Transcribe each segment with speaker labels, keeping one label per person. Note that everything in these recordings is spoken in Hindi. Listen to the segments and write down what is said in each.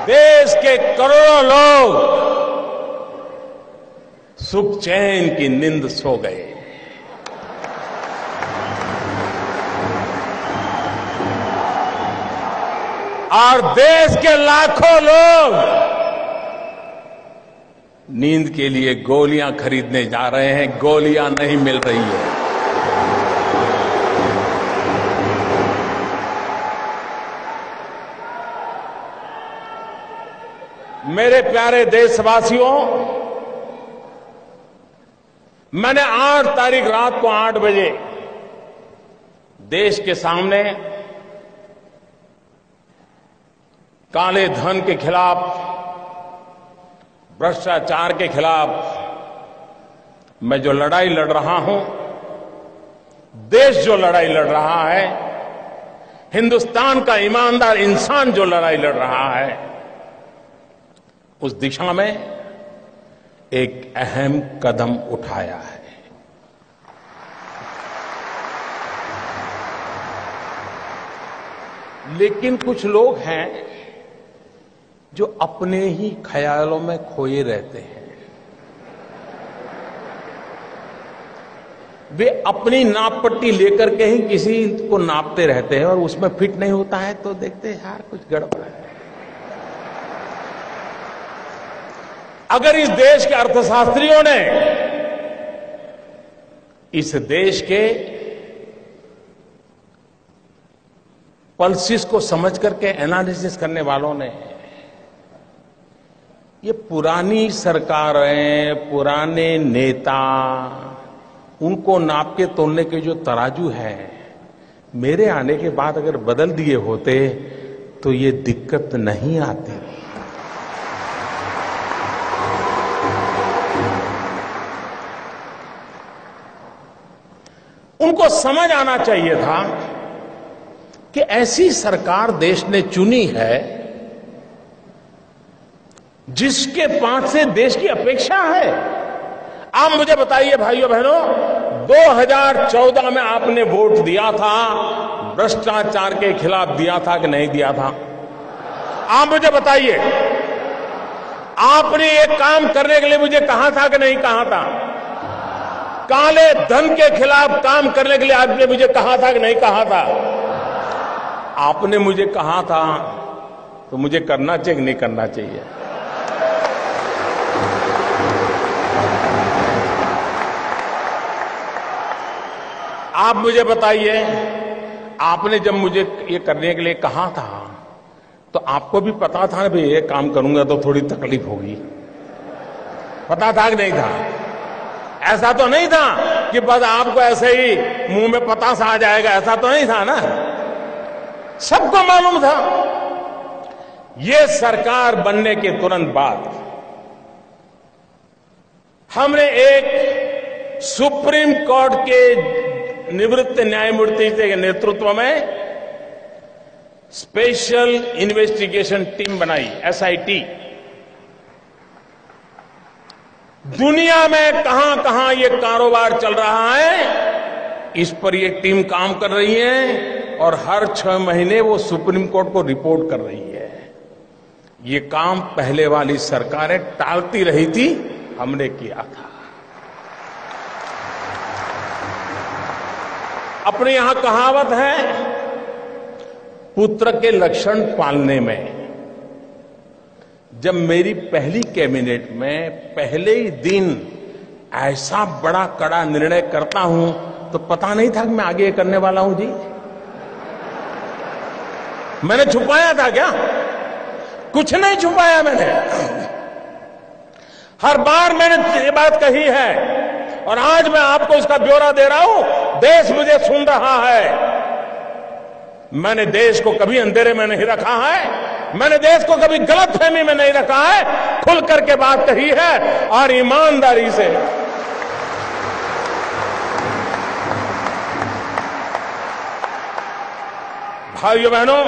Speaker 1: देश के करोड़ों लोग सुख चैन की नींद सो गए। और देश के लाखों लोग नींद के लिए गोलियां खरीदने जा रहे हैं, गोलियां नहीं मिल रही है। मेरे प्यारे देशवासियों, मैंने 8 तारीख रात को 8 बजे देश के सामने काले धन के खिलाफ, भ्रष्टाचार के खिलाफ मैं जो लड़ाई लड़ रहा हूं, देश जो लड़ाई लड़ रहा है, हिंदुस्तान का ईमानदार इंसान जो लड़ाई लड़ रहा है, उस दिशा में एक अहम कदम उठाया है। लेकिन कुछ लोग हैं जो अपने ही ख्यालों में खोए रहते हैं। वे अपनी नाप पट्टी लेकर के ही किसी को नापते रहते हैं और उसमें फिट नहीं होता है तो देखते हैं यार कुछ गड़बड़ है। अगर इस देश के अर्थशास्त्रियों ने, इस देश के पल्सिस को समझ करके एनालिसिस करने वालों ने, ये पुरानी सरकारें, पुराने नेता, उनको नाप के तोलने के जो तराजू है, मेरे आने के बाद अगर बदल दिए होते तो ये दिक्कत नहीं आती। उनको समझ आना चाहिए था कि ऐसी सरकार देश ने चुनी है जिसके पास से देश की अपेक्षा है। आप मुझे बताइए भाइयों बहनों, 2014 में आपने वोट दिया था, भ्रष्टाचार के खिलाफ दिया था कि नहीं दिया था? आप मुझे बताइए, आपने एक काम करने के लिए मुझे कहा था कि नहीं कहा था? काले धन के खिलाफ काम करने के लिए आपने मुझे कहा था कि नहीं कहा था? आपने मुझे कहा था तो मुझे करना चाहिए कि नहीं करना चाहिए? आप मुझे बताइए, आपने जब मुझे ये करने के लिए कहा था तो आपको भी पता था ना भाई ये काम करूंगा तो थोड़ी तकलीफ होगी? पता था कि नहीं था? ऐसा तो नहीं था कि बस आपको ऐसे ही मुंह में पतासा आ जाएगा, ऐसा तो नहीं था ना? सबको मालूम था। ये सरकार बनने के तुरंत बाद हमने एक सुप्रीम कोर्ट के निवृत्त न्यायमूर्ति के नेतृत्व में स्पेशल इन्वेस्टिगेशन टीम बनाई, एसआईटी। दुनिया में कहां कहां ये कारोबार चल रहा है, इस पर ये टीम काम कर रही है और हर 6 महीने वो सुप्रीम कोर्ट को रिपोर्ट कर रही है। ये काम पहले वाली सरकारें टालती रही थी, हमने किया था। अपने यहां कहावत है, पुत्र के लक्षण पालने में। जब मेरी पहली कैबिनेट में पहले ही दिन ऐसा बड़ा कड़ा निर्णय करता हूं तो पता नहीं था कि मैं आगे करने वाला हूं जी। मैंने छुपाया था क्या? कुछ नहीं छुपाया मैंने। हर बार मैंने ये बात कही है और आज मैं आपको इसका ब्यौरा दे रहा हूं। देश मुझे सुन रहा है। मैंने देश को कभी अंधेरे में नहीं रखा है, मैंने देश को कभी गलतफहमी में नहीं रखा है। खुल करके बात कही है और ईमानदारी से। भाइयों बहनों,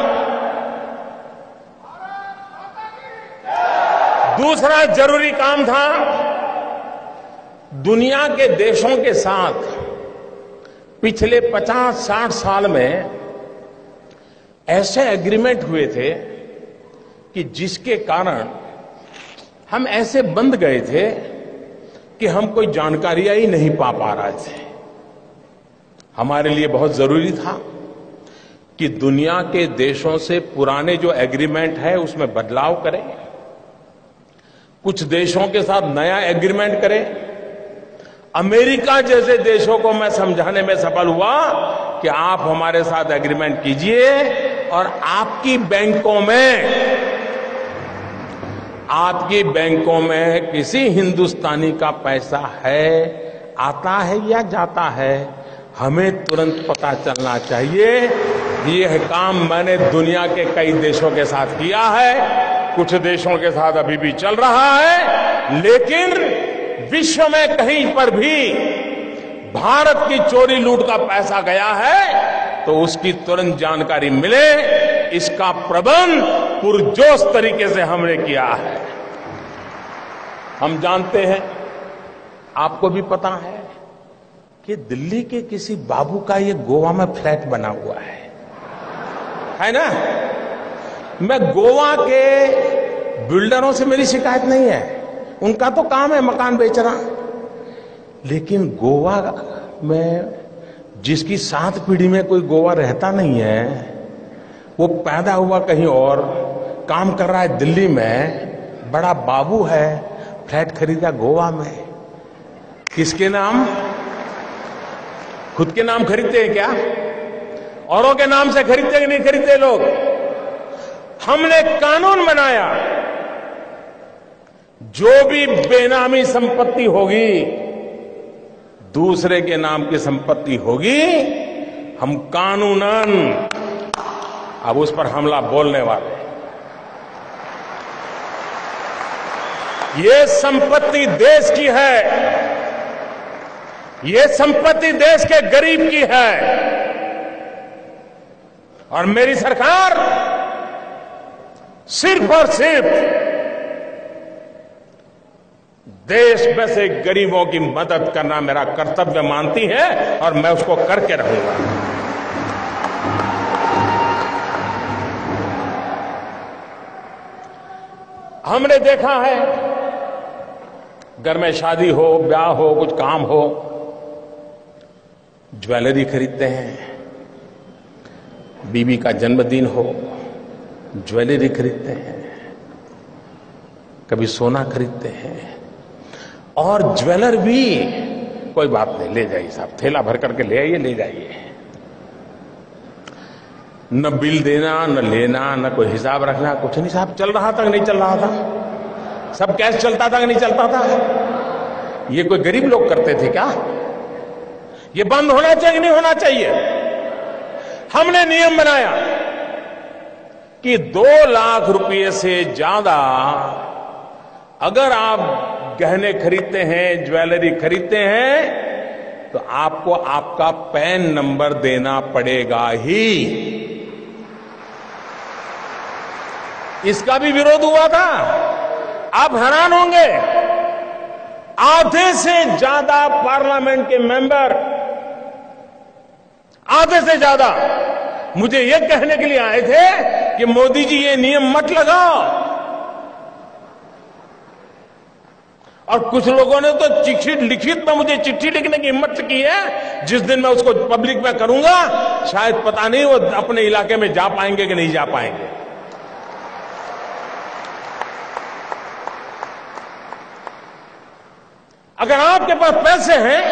Speaker 1: दूसरा जरूरी काम था, दुनिया के देशों के साथ पिछले 50-60 साल में ऐसे एग्रीमेंट हुए थे कि जिसके कारण हम ऐसे बंद गए थे कि हम कोई जानकारियां ही नहीं पा रहे थे। हमारे लिए बहुत जरूरी था कि दुनिया के देशों से पुराने जो एग्रीमेंट है उसमें बदलाव करें, कुछ देशों के साथ नया एग्रीमेंट करें। अमेरिका जैसे देशों को मैं समझाने में सफल हुआ कि आप हमारे साथ एग्रीमेंट कीजिए और आपकी बैंकों में किसी हिंदुस्तानी का पैसा है, आता है या जाता है, हमें तुरंत पता चलना चाहिए। यह काम मैंने दुनिया के कई देशों के साथ किया है, कुछ देशों के साथ अभी भी चल रहा है, लेकिन विश्व में कहीं पर भी भारत की चोरी लूट का पैसा गया है तो उसकी तुरंत जानकारी मिले, इसका प्रबंध पुरजोश तरीके से हमने किया है। हम जानते हैं, आपको भी पता है कि दिल्ली के किसी बाबू का ये गोवा में फ्लैट बना हुआ है ना। मैं गोवा के बिल्डरों से मेरी शिकायत नहीं है, उनका तो काम है मकान बेचना, लेकिन गोवा में जिसकी 7 पीढ़ी में कोई गोवा रहता नहीं है, वो पैदा हुआ कहीं और, काम कर रहा है दिल्ली में, बड़ा बाबू है, फ्लैट खरीदा गोवा में। किसके नाम? खुद के नाम खरीदते हैं क्या? औरों के नाम से खरीदते कि नहीं खरीदते लोग? हमने कानून बनाया, जो भी बेनामी संपत्ति होगी, दूसरे के नाम की संपत्ति होगी, हम कानूनन अब उस पर हमला बोलने वाले। ये संपत्ति देश की है, ये संपत्ति देश के गरीब की है, और मेरी सरकार सिर्फ और सिर्फ देश में से गरीबों की मदद करना मेरा कर्तव्य मानती है, और मैं उसको करके रहूंगा। हमने देखा है, घर में शादी हो, ब्याह हो, कुछ काम हो, ज्वेलरी खरीदते हैं, बीवी का जन्मदिन हो, ज्वेलरी खरीदते हैं, कभी सोना खरीदते हैं, और ज्वेलर भी कोई बात नहीं, ले जाइए साहब, थैला भर करके ले आइए, ले जाइए। न बिल देना, न लेना, न कोई हिसाब रखना, कुछ नहीं साहब। चल रहा था कि नहीं चल रहा था? सब कैश चलता था कि नहीं चलता था? ये कोई गरीब लोग करते थे क्या? ये बंद होना चाहिए कि नहीं होना चाहिए? हमने नियम बनाया कि 2 लाख रुपए से ज्यादा अगर आप गहने खरीदते हैं, ज्वेलरी खरीदते हैं, तो आपको आपका पैन नंबर देना पड़ेगा ही। इसका भी विरोध हुआ था। आप हैरान होंगे, आधे से ज्यादा पार्लियामेंट के मेंबर, आधे से ज्यादा मुझे यह कहने के लिए आए थे कि मोदी जी ये नियम मत लगाओ, और कुछ लोगों ने तो चिट्ठी लिखित में मुझे चिट्ठी लिखने की हिम्मत की है। जिस दिन मैं उसको पब्लिक में करूंगा, शायद पता नहीं वो अपने इलाके में जा पाएंगे कि नहीं जा पाएंगे। अगर आपके पास पैसे हैं,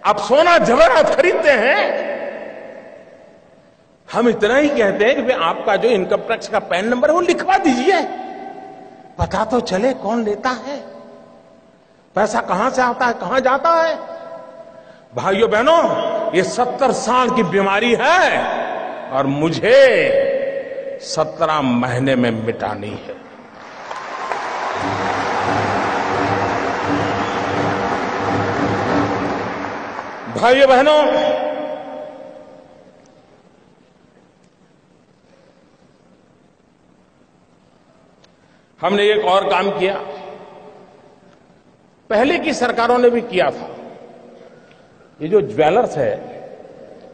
Speaker 1: आप सोना जवाहरात खरीदते हैं, हम इतना ही कहते हैं कि भाई आपका जो इनकम टैक्स का पैन नंबर है वो लिखवा दीजिए, पता तो चले कौन लेता है, पैसा कहां से आता है, कहां जाता है। भाइयों बहनों, ये 70 साल की बीमारी है, और मुझे 17 महीने में मिटानी है। भाइयों बहनों, हमने एक और काम किया, पहले की सरकारों ने भी किया था। ये जो ज्वेलर्स है,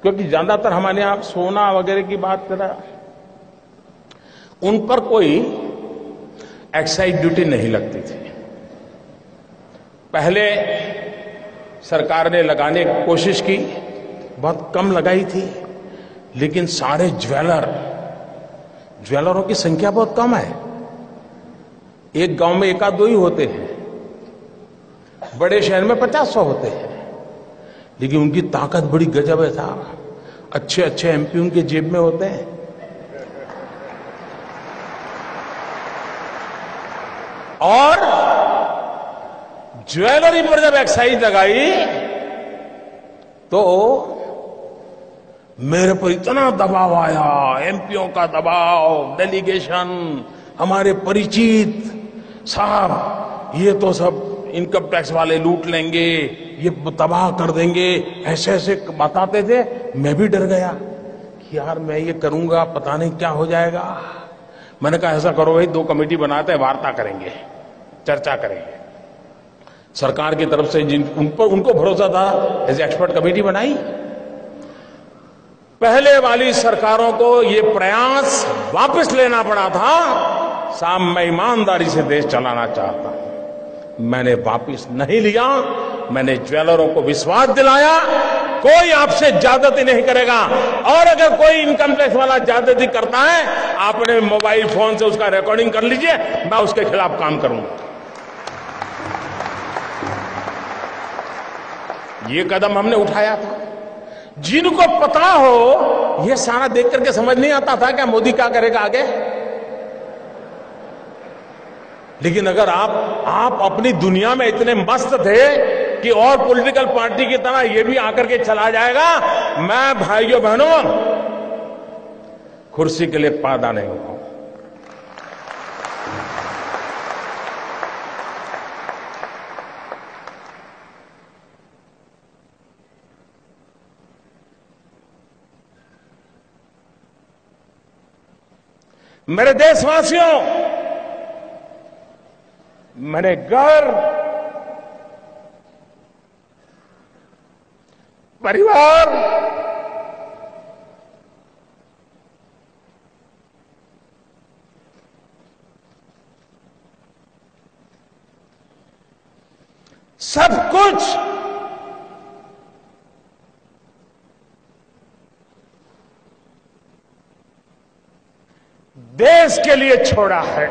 Speaker 1: क्योंकि ज्यादातर हमारे यहां सोना वगैरह की बात करा, उन पर कोई एक्साइज ड्यूटी नहीं लगती थी। पहले सरकार ने लगाने की कोशिश की, बहुत कम लगाई थी, लेकिन सारे ज्वेलरों की संख्या बहुत कम है। एक गांव में एक आध दो ही होते हैं, बड़े शहर में 50-100 होते हैं, लेकिन उनकी ताकत बड़ी गजब है साहब। अच्छे अच्छे एमपी उनके जेब में होते हैं। और ज्वेलरी पर जब एक्साइज लगाई तो मेरे पर इतना दबाव आया, एमपीओ का दबाव, डेलीगेशन, हमारे परिचित, साहब ये तो सब इनकम टैक्स वाले लूट लेंगे, ये तबाह कर देंगे, ऐसे ऐसे बताते थे। मैं भी डर गया कि यार मैं ये करूंगा पता नहीं क्या हो जाएगा। मैंने कहा ऐसा करो भाई, 2 कमेटी बनाते हैं, वार्ता करेंगे, चर्चा करेंगे। सरकार की तरफ से उनको भरोसा था, ऐसे एक्सपर्ट कमेटी बनाई। पहले वाली सरकारों को ये प्रयास वापस लेना पड़ा था। साहब मैं ईमानदारी से देश चलाना चाहता हूं, मैंने वापस नहीं लिया। मैंने ज्वेलरों को विश्वास दिलाया कोई आपसे ज्यादती नहीं करेगा, और अगर कोई इनकम टैक्स वाला ज्यादती करता है, आपने मोबाइल फोन से उसका रिकॉर्डिंग कर लीजिए, मैं उसके खिलाफ काम करूंगा। ये कदम हमने उठाया था। जिनको पता हो, ये सारा देख करके समझ नहीं आता था क्या मोदी क्या करेगा आगे। लेकिन अगर आप अपनी दुनिया में इतने मस्त थे कि और पॉलिटिकल पार्टी की तरह ये भी आकर के चला जाएगा, मैं भाइयों बहनों कुर्सी के लिए पैदा नहीं हुआ। मेरे देशवासियों, मेरे घर, परिवार, सब कुछ देश के लिए छोड़ा है।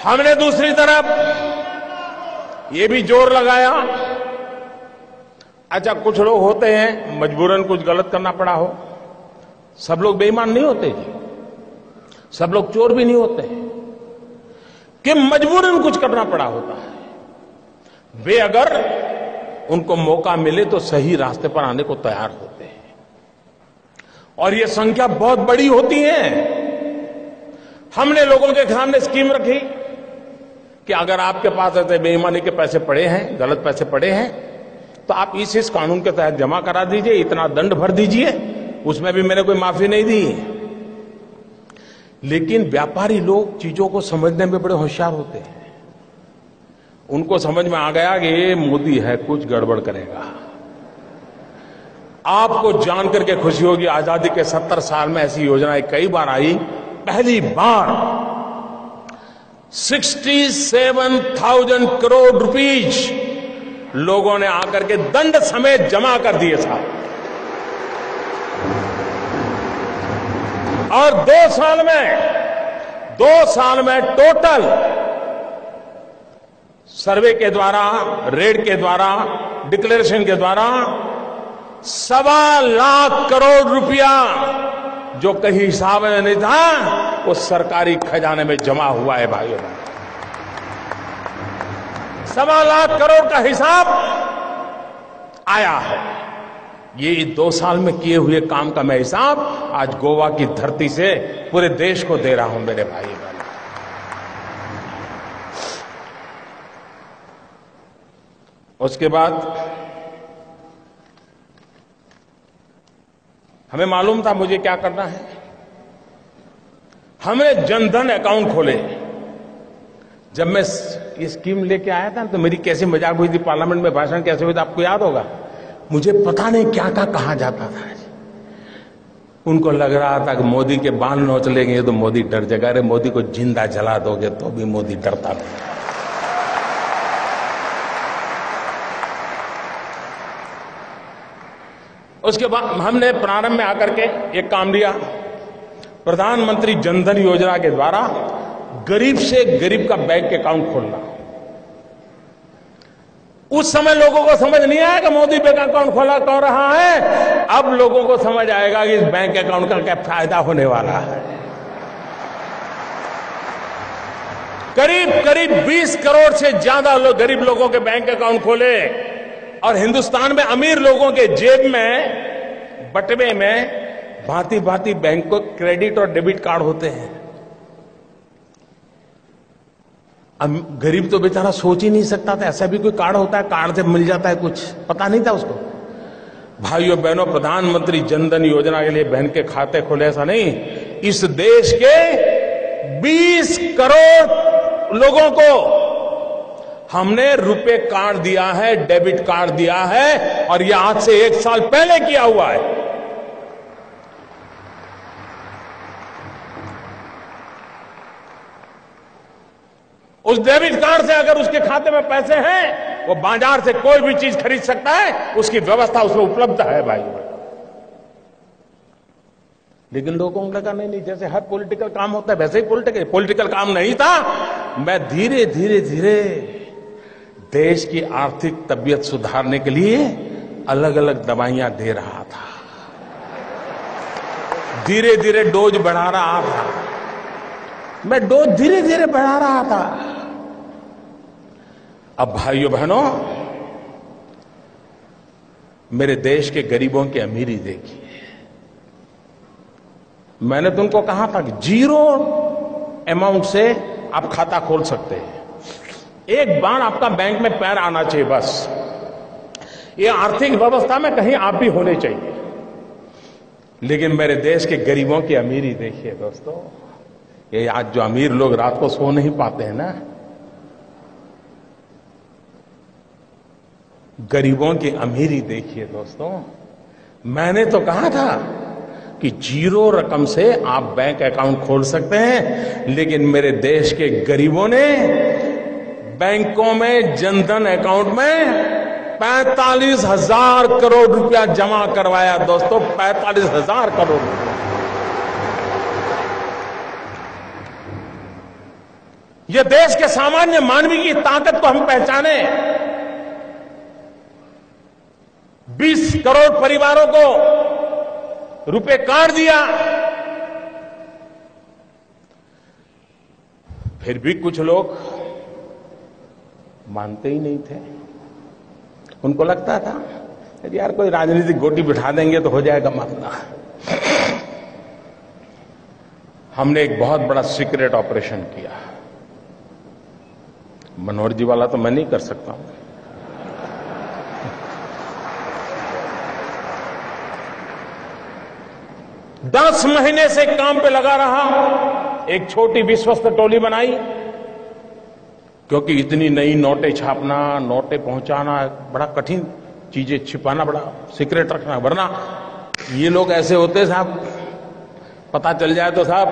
Speaker 1: हमने दूसरी तरफ ये भी जोर लगाया, अच्छा कुछ लोग होते हैं मजबूरन कुछ गलत करना पड़ा हो। सब लोग बेईमान नहीं होते जी, सब लोग चोर भी नहीं होते कि मजबूरन कुछ करना पड़ा होता है। वे अगर उनको मौका मिले तो सही रास्ते पर आने को तैयार होते हैं, और ये संख्या बहुत बड़ी होती है। हमने लोगों के सामने स्कीम रखी कि अगर आपके पास ऐसे बेईमानी के पैसे पड़े हैं, गलत पैसे पड़े हैं, तो आप इस कानून के तहत जमा करा दीजिए, इतना दंड भर दीजिए। उसमें भी मैंने कोई माफी नहीं दी। लेकिन व्यापारी लोग चीजों को समझने में बड़े होशियार होते हैं। उनको समझ में आ गया कि ये मोदी है, कुछ गड़बड़ करेगा। आपको जानकर के खुशी होगी, आजादी के 70 साल में ऐसी योजनाएं कई बार आई। पहली बार 67,000 करोड़ रुपीज लोगों ने आकर के दंड समेत जमा कर दिए साहब। और 2 साल में टोटल सर्वे के द्वारा, रेड के द्वारा, डिक्लेरेशन के द्वारा 1.25 लाख करोड़ रुपया जो कहीं हिसाब में नहीं था, वो सरकारी खजाने में जमा हुआ है भाइयों। 1.25 लाख करोड़ का हिसाब आया है। ये 2 साल में किए हुए काम का मैं हिसाब आज गोवा की धरती से पूरे देश को दे रहा हूं मेरे भाई बहन। उसके बाद हमें मालूम था मुझे क्या करना है। हमने जनधन अकाउंट खोले। जब मैं ये स्कीम लेके आया था तो मेरी कैसी मजाक हुई थी, पार्लियामेंट में भाषण कैसे हुआ था आपको याद होगा। मुझे पता नहीं क्या क्या कहा जाता था। उनको लग रहा था कि मोदी के बाल नोच लेंगे तो मोदी डर जाएगा। अरे मोदी को जिंदा जला दोगे तो भी मोदी डरता था। उसके बाद हमने प्रारंभ में आकर के एक काम लिया, प्रधानमंत्री जनधन योजना के द्वारा गरीब से गरीब का बैंक अकाउंट खोलना। उस समय लोगों को समझ नहीं आया कि मोदी बैंक अकाउंट खोला क्यों रहा है। अब लोगों को समझ आएगा कि इस बैंक अकाउंट का क्या फायदा होने वाला है। करीब करीब 20 करोड़ से ज्यादा गरीब लोगों के बैंक अकाउंट खोले और हिंदुस्तान में अमीर लोगों के जेब में बटवे में भांति भांति बैंक को क्रेडिट और डेबिट कार्ड होते हैं। गरीब तो बेचारा सोच ही नहीं सकता था ऐसा भी कोई कार्ड होता है, कार्ड से मिल जाता है कुछ, पता नहीं था उसको। भाइयों बहनों, प्रधानमंत्री जनधन योजना के लिए बहन के खाते खोले ऐसा नहीं, इस देश के 20 करोड़ लोगों को हमने रुपए कार्ड दिया है, डेबिट कार्ड दिया है, और यह आज से 1 साल पहले किया हुआ है। उस डेबिट कार्ड से अगर उसके खाते में पैसे हैं, वो बाजार से कोई भी चीज खरीद सकता है, उसकी व्यवस्था उसमें उपलब्ध है भाई। लेकिन लोगों को लगा नहीं, जैसे हर पॉलिटिकल काम होता है वैसे ही पॉलिटिकल काम नहीं था। मैं धीरे धीरे धीरे देश की आर्थिक तबीयत सुधारने के लिए अलग अलग दवाइयां दे रहा था, धीरे धीरे डोज बढ़ा रहा था। मैं डोज धीरे धीरे बढ़ा रहा था। अब भाइयों बहनों, मेरे देश के गरीबों की अमीरी देखिए। मैंने तुमको कहा था कि 0 अमाउंट से आप खाता खोल सकते हैं। एक बार आपका बैंक में पैर आना चाहिए, बस ये आर्थिक व्यवस्था में कहीं आप भी होने चाहिए। लेकिन मेरे देश के गरीबों की अमीरी देखिए दोस्तों। ये आज जो अमीर लोग रात को सो नहीं पाते हैं ना, गरीबों की अमीरी देखिए दोस्तों। मैंने तो कहा था कि 0 रकम से आप बैंक अकाउंट खोल सकते हैं, लेकिन मेरे देश के गरीबों ने बैंकों में जनधन अकाउंट में 45,000 करोड़ रुपया जमा करवाया दोस्तों, 45,000 करोड़ रुपया। यह देश के सामान्य मानवी की ताकत को हम पहचाने। 20 करोड़ परिवारों को रुपए कार्ड दिया। फिर भी कुछ लोग मानते ही नहीं थे। उनको लगता था यार कोई राजनीतिक गोटी बिठा देंगे तो हो जाएगा मामला। हमने एक बहुत बड़ा सीक्रेट ऑपरेशन किया। मनोहर जी वाला तो मैं नहीं कर सकता हूं। दस महीने से काम पे लगा रहा। एक छोटी विश्वस्त टोली बनाई, क्योंकि इतनी नई नोटें छापना, नोटें पहुंचाना बड़ा कठिन, चीजें छिपाना बड़ा सीक्रेट रखना, वरना ये लोग ऐसे होते साहब, पता चल जाए तो साहब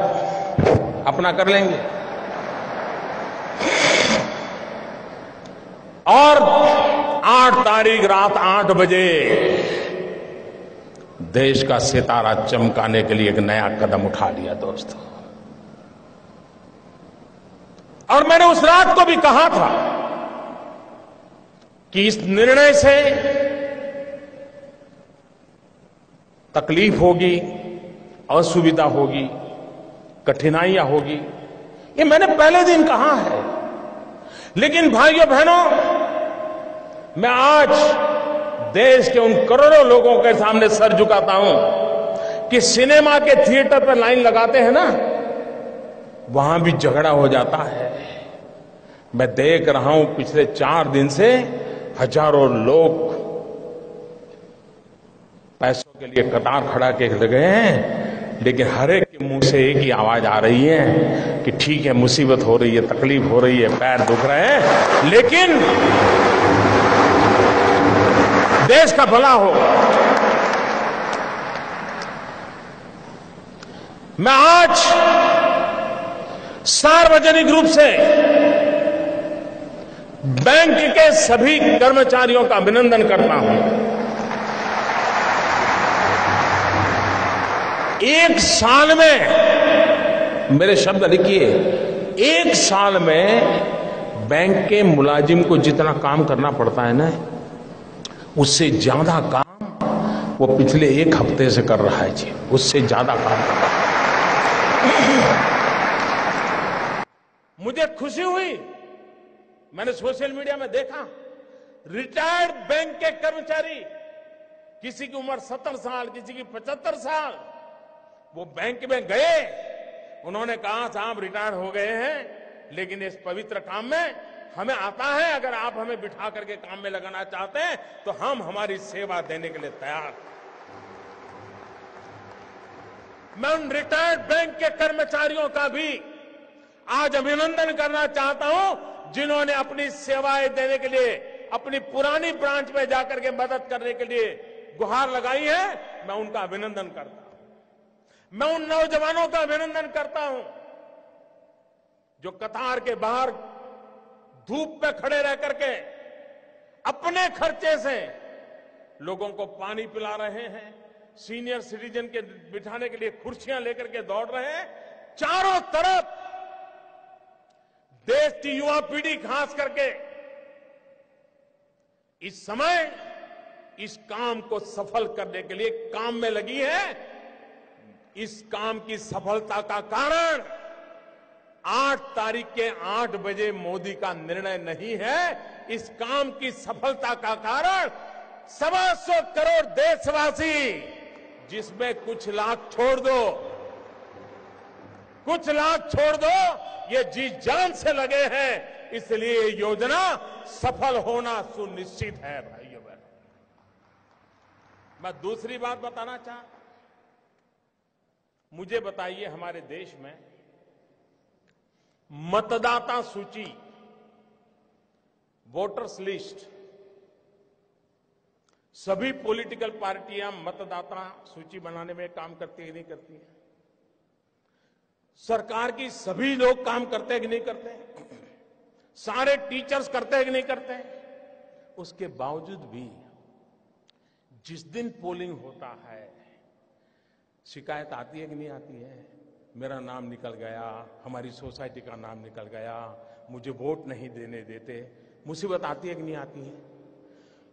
Speaker 1: अपना कर लेंगे। और 8 तारीख रात 8 बजे देश का सितारा चमकाने के लिए एक नया कदम उठा लिया दोस्तों। और मैंने उस रात को भी कहा था कि इस निर्णय से तकलीफ होगी, असुविधा होगी, कठिनाइयां होगी, ये मैंने पहले दिन कहा है। लेकिन भाइयों बहनों, मैं आज देश के उन करोड़ों लोगों के सामने सर झुकाता हूं कि सिनेमा के थिएटर पर लाइन लगाते हैं ना, वहां भी झगड़ा हो जाता है। मैं देख रहा हूं पिछले 4 दिन से हजारों लोग पैसों के लिए कतार खड़ा के लगे हैं, लेकिन हर एक के मुंह से एक ही आवाज आ रही है कि ठीक है, मुसीबत हो रही है, तकलीफ हो रही है, पैर दुख रहे हैं, लेकिन देश का भला हो। मैं आज सार्वजनिक रूप से बैंक के सभी कर्मचारियों का अभिनंदन करता हूं। एक साल में, मेरे शब्द लिखिए, एक साल में बैंक के मुलाजिम को जितना काम करना पड़ता है ना, उससे ज्यादा काम वो पिछले एक हफ्ते से कर रहा है जी, उससे ज्यादा काम कर रहा है। मुझे खुशी हुई, मैंने सोशल मीडिया में देखा, रिटायर्ड बैंक के कर्मचारी, किसी की उम्र 70 साल, किसी की 75 साल, वो बैंक में गए, उन्होंने कहा साहब रिटायर हो गए हैं, लेकिन इस पवित्र काम में हमें आता है, अगर आप हमें बिठा करके काम में लगाना चाहते हैं तो हम हमारी सेवा देने के लिए तैयार हैं। मैं उन रिटायर्ड बैंक के कर्मचारियों का भी आज अभिनंदन करना चाहता हूं, जिन्होंने अपनी सेवाएं देने के लिए अपनी पुरानी ब्रांच में जाकर के मदद करने के लिए गुहार लगाई है। मैं उनका अभिनंदन करता हूं। मैं उन नौजवानों का अभिनंदन करता हूं जो कतार के बाहर धूप पे खड़े रह करके अपने खर्चे से लोगों को पानी पिला रहे हैं, सीनियर सिटीजन के बिठाने के लिए कुर्सियां लेकर के दौड़ रहे हैं। चारों तरफ देश की युवा पीढ़ी खास करके इस समय इस काम को सफल करने के लिए काम में लगी है। इस काम की सफलता का कारण 8 तारीख के 8 बजे मोदी का निर्णय नहीं है। इस काम की सफलता का कारण 125 करोड़ देशवासी, जिसमें कुछ लाख छोड़ दो, कुछ लाख छोड़ दो, ये जी जान से लगे हैं, इसलिए ये योजना सफल होना सुनिश्चित है। भाइयों बहनों, मैं दूसरी बात बताना चाहता, मुझे बताइए, हमारे देश में मतदाता सूची, वोटर्स लिस्ट, सभी पॉलिटिकल पार्टियां मतदाता सूची बनाने में काम करती है कि नहीं करती है? सरकार की सभी लोग काम करते हैं कि नहीं करते? सारे टीचर्स करते हैं कि नहीं करते? उसके बावजूद भी जिस दिन पोलिंग होता है, शिकायत आती है कि नहीं आती है? मेरा नाम निकल गया, हमारी सोसाइटी का नाम निकल गया, मुझे वोट नहीं देने देते। मुसीबत आती है कि नहीं आती है?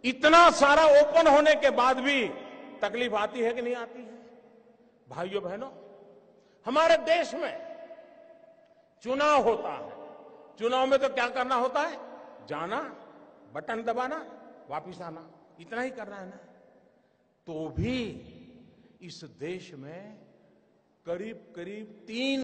Speaker 1: इतना सारा ओपन होने के बाद भी तकलीफ आती है कि नहीं आती है? भाइयों बहनों, हमारे देश में चुनाव होता है, चुनाव में तो क्या करना होता है? जाना, बटन दबाना, वापिस आना, इतना ही करना है ना। तो भी इस देश में करीब करीब 3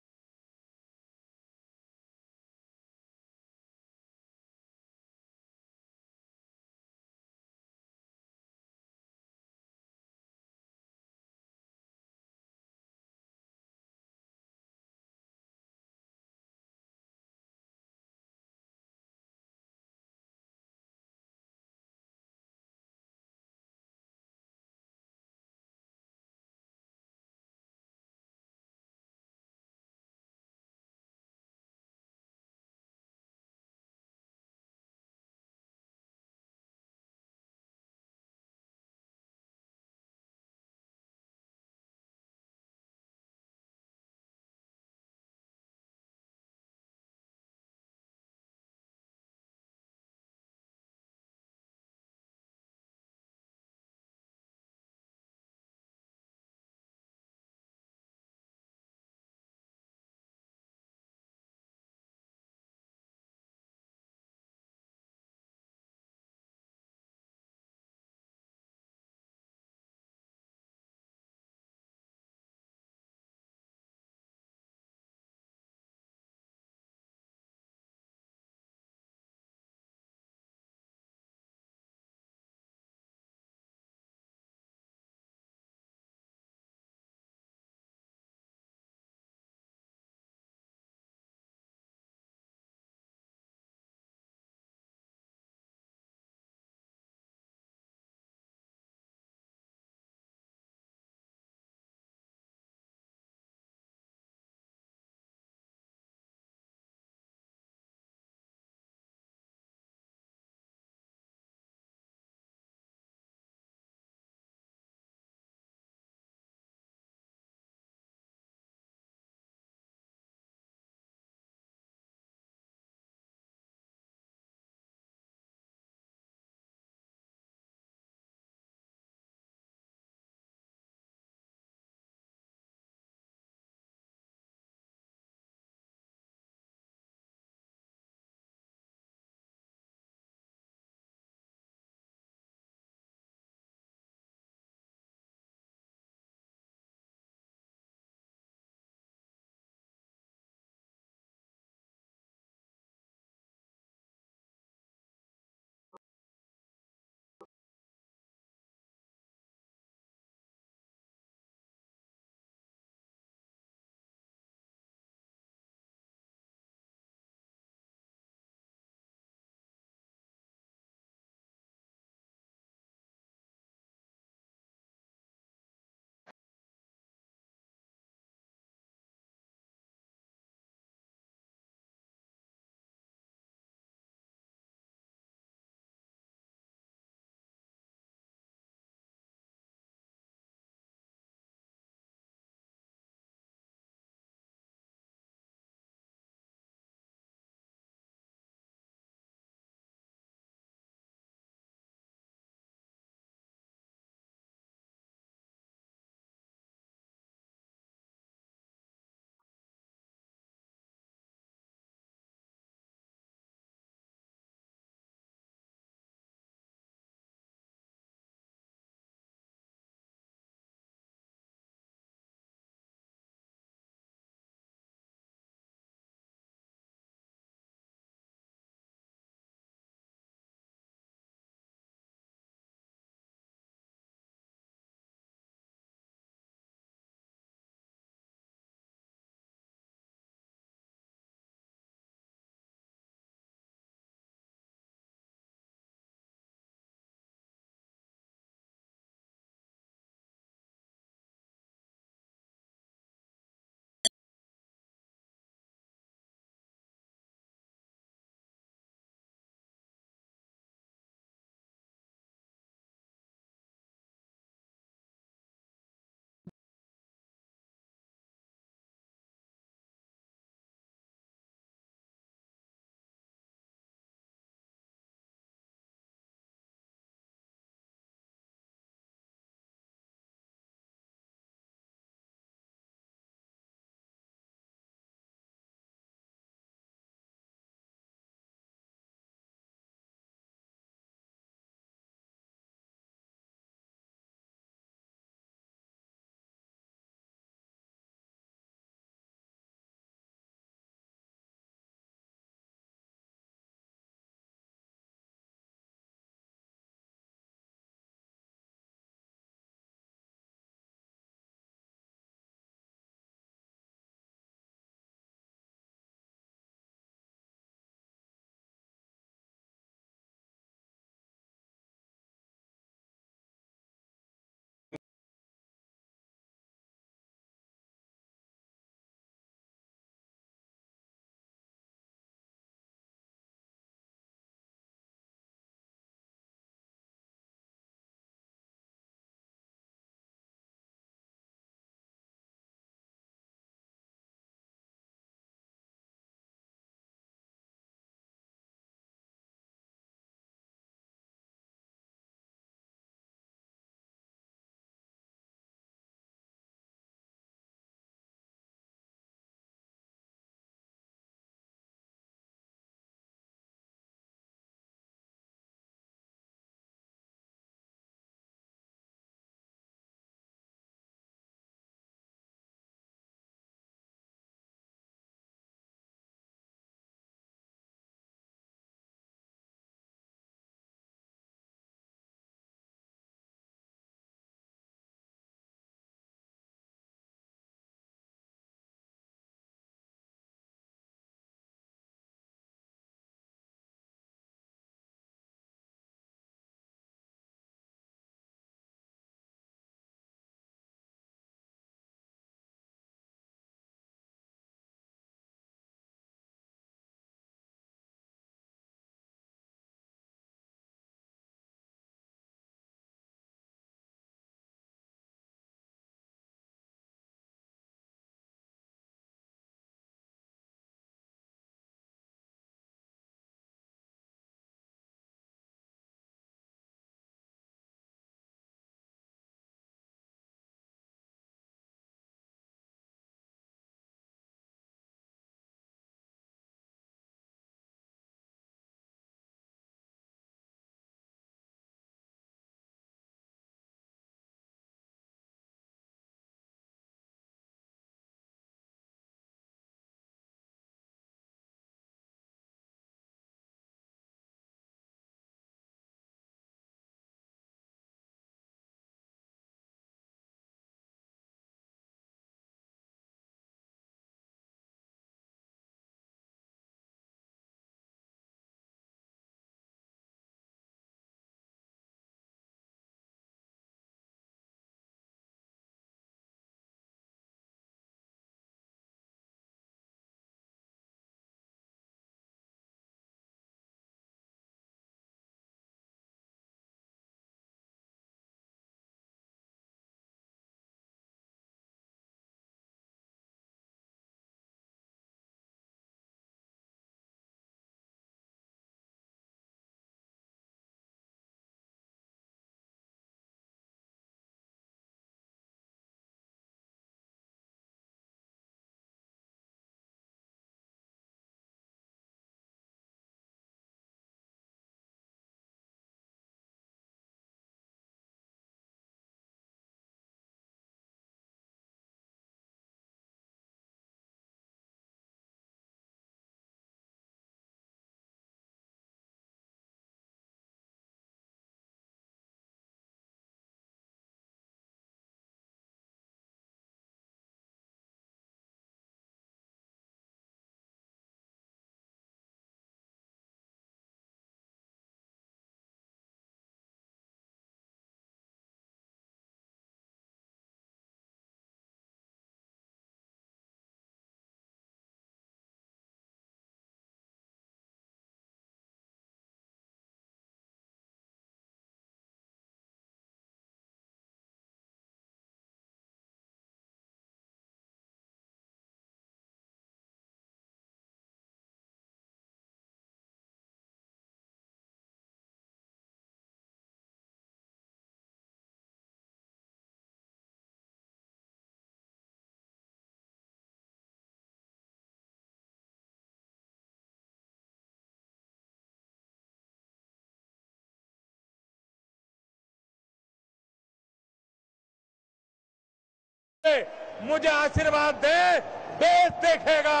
Speaker 1: मुझे आशीर्वाद दे। देश देखेगा,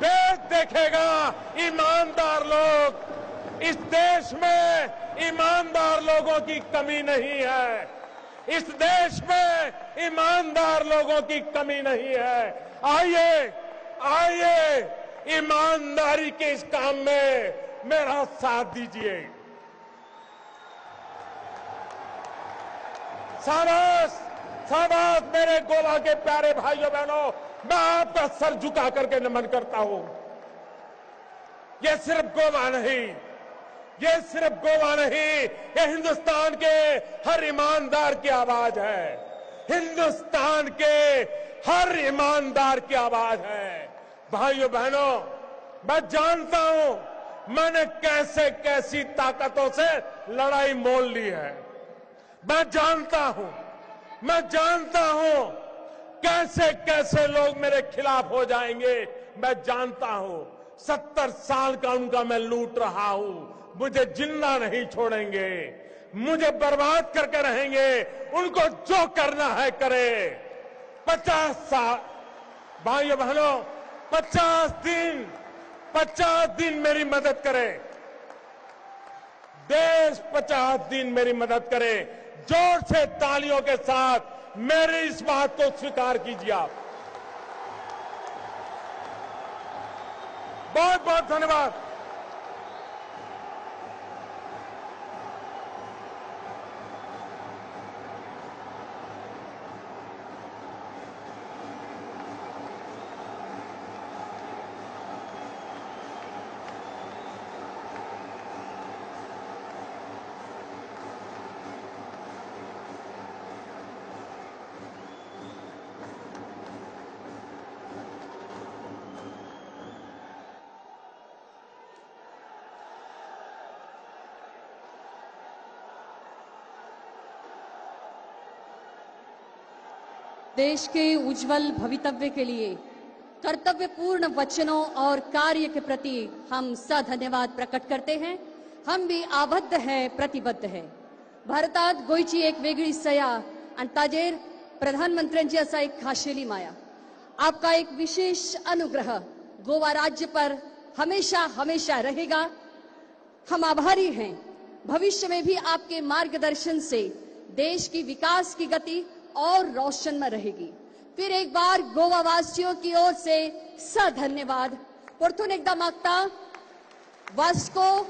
Speaker 1: देश देखेगा ईमानदार लोग। इस देश में ईमानदार लोगों की कमी नहीं है। इस देश में ईमानदार लोगों की कमी नहीं है। आइए, आइए, ईमानदारी के इस काम में मेरा साथ दीजिए। शाबाश, शाबाश मेरे गोवा के प्यारे भाइयों बहनों, मैं आपका सर झुका करके नमन करता हूं। ये सिर्फ गोवा नहीं, ये सिर्फ गोवा नहीं, ये हिंदुस्तान के हर ईमानदार की आवाज है। हिंदुस्तान के हर ईमानदार की आवाज है। भाइयों बहनों, मैं जानता हूं मैंने कैसे कैसी ताकतों से लड़ाई मोल ली है। मैं जानता हूं कैसे कैसे लोग मेरे खिलाफ हो जाएंगे। मैं जानता हूं 70 साल का उनका मैं लूट रहा हूं। मुझे जिंदा नहीं छोड़ेंगे, मुझे बर्बाद करके रहेंगे। उनको जो करना है करे। 50 साल भाइयों बहनों, 50 दिन मेरी मदद करे। देश 50 दिन मेरी मदद करे। जोर से तालियों के साथ मेरी इस बात को स्वीकार कीजिए आप। बहुत बहुत धन्यवाद।
Speaker 2: देश के उज्जवल भवितव्य के लिए कर्तव्यपूर्ण वचनों और कार्य के प्रति हम सधन्यवाद प्रकट करते हैं। हम भी आबद्ध है, प्रतिबद्ध है. भारतात गोयची एक वेगळी सया आणि ताजेर प्रधानमंत्र्यांची असा एक खाशेली माया. आपका एक विशेष अनुग्रह गोवा राज्य पर हमेशा हमेशा रहेगा. हम आभारी हैं. भविष्य में भी आपके मार्गदर्शन से देश की विकास की गति और रोशन में रहेगी. फिर एक बार गोवा वासियों की ओर से सधन्यवाद. परतून एकदा मागता वास्को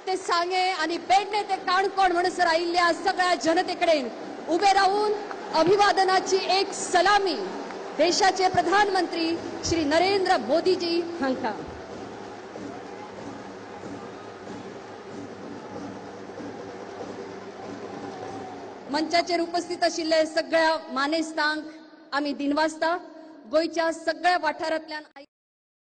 Speaker 2: ते सांगे आणि पेडणे ते काणकोण म्हणसर आयिल्ल्या सगळ्या जनतेकडे उभे राहून अभिवादनाची एक सलामी देशाचे प्रधानमंत्री श्री नरेंद्र मोदीजी हांका. मंचाचेर उपस्थित आशिल्ले सगळ्या मानेस्तांक आम्ही दिनवासता गोयच्या सगळ्या वाठारांतल्यान